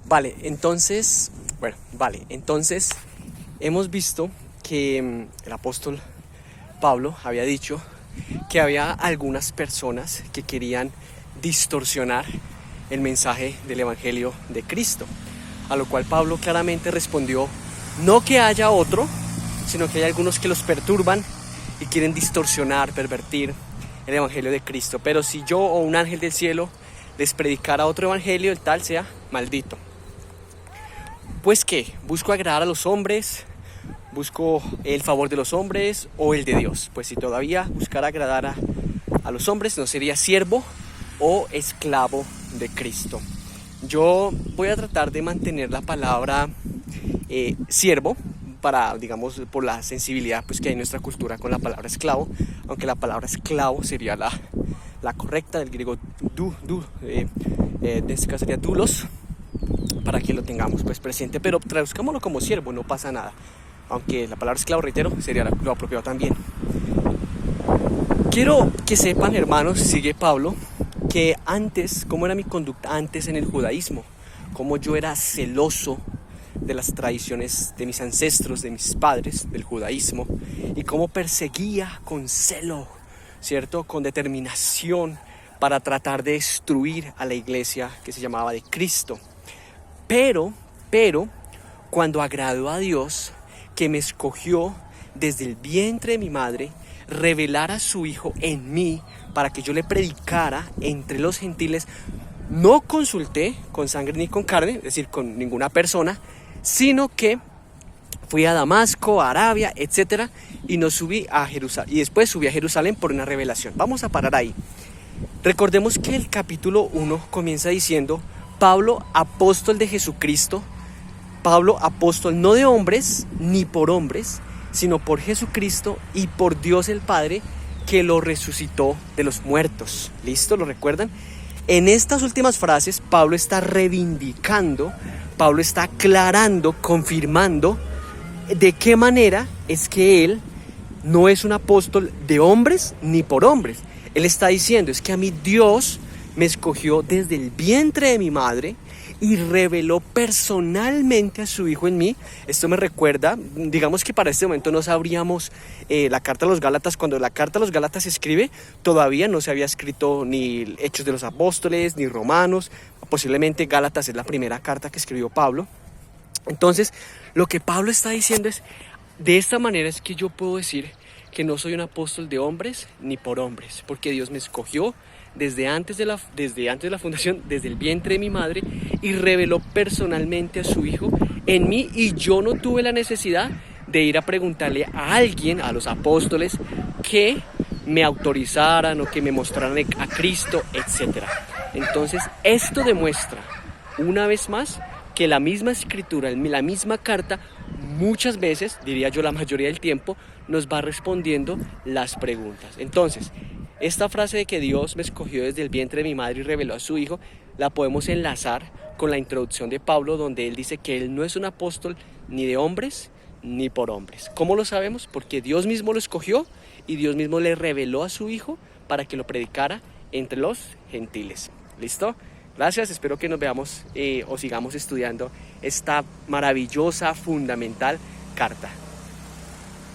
Entonces hemos visto que el apóstol Pablo había dicho que había algunas personas que querían distorsionar el mensaje del Evangelio de Cristo, a lo cual Pablo claramente respondió, no que haya otro, sino que hay algunos que los perturban y quieren distorsionar, pervertir el Evangelio de Cristo. Pero si yo o un ángel del cielo les predicara otro evangelio, el tal sea maldito. Pues ¿qué? ¿Busco agradar a los hombres? ¿Busco el favor de los hombres o el de Dios? Pues si todavía buscara agradar a los hombres, no sería siervo o esclavo de Cristo. Yo voy a tratar de mantener la palabra siervo, digamos, por la sensibilidad pues, que hay en nuestra cultura con la palabra esclavo, aunque la palabra esclavo sería la correcta, del griego en este caso sería doulos, para que lo tengamos pues presente, pero traduzcámoslo como siervo, no pasa nada, aunque la palabra esclavo, reitero, sería lo apropiado también. Quiero que sepan, hermanos, sigue Pablo, que antes, cómo era mi conducta antes en el judaísmo, cómo yo era celoso de las tradiciones de mis ancestros, de mis padres, del judaísmo, y cómo perseguía con celo, ¿cierto? Con determinación para tratar de destruir a la iglesia que se llamaba de Cristo. Pero, cuando agradó a Dios, que me escogió desde el vientre de mi madre, revelar a su Hijo en mí, para que yo le predicara entre los gentiles, no consulté con sangre ni con carne, es decir, con ninguna persona, sino que fui a Damasco, a Arabia, etc. Y subí a Jerusalén. Y después subí a Jerusalén por una revelación. Vamos a parar ahí. Recordemos que el capítulo 1 comienza diciendo, Pablo, apóstol de Jesucristo, Pablo, apóstol no de hombres, ni por hombres, sino por Jesucristo y por Dios el Padre, que lo resucitó de los muertos. ¿Listo? ¿Lo recuerdan? En estas últimas frases, Pablo está reivindicando, Pablo está aclarando, confirmando de qué manera es que él no es un apóstol de hombres ni por hombres. Él está diciendo, es que a mí Dios me escogió desde el vientre de mi madre y reveló personalmente a su Hijo en mí. Esto me recuerda, digamos que para este momento no sabríamos la carta a los Gálatas. Cuando la carta a los Gálatas se escribe, todavía no se había escrito ni Hechos de los Apóstoles, ni Romanos. Posiblemente Gálatas es la primera carta que escribió Pablo. Entonces, lo que Pablo está diciendo es, de esta manera es que yo puedo decir que no soy un apóstol de hombres ni por hombres, porque Dios me escogió desde antes de la fundación, desde el vientre de mi madre, y reveló personalmente a su Hijo en mí, y yo no tuve la necesidad de ir a preguntarle a alguien, a los apóstoles, que me autorizaran o que me mostraran a Cristo, etc. Entonces, esto demuestra, una vez más, que la misma escritura, la misma carta, muchas veces, diría yo la mayoría del tiempo, nos va respondiendo las preguntas. Entonces, esta frase de que Dios me escogió desde el vientre de mi madre y reveló a su Hijo, la podemos enlazar con la introducción de Pablo, donde él dice que él no es un apóstol ni de hombres ni por hombres. ¿Cómo lo sabemos? Porque Dios mismo lo escogió y Dios mismo le reveló a su Hijo para que lo predicara entre los gentiles. ¿Listo? Gracias, espero que nos veamos o sigamos estudiando esta maravillosa, fundamental carta.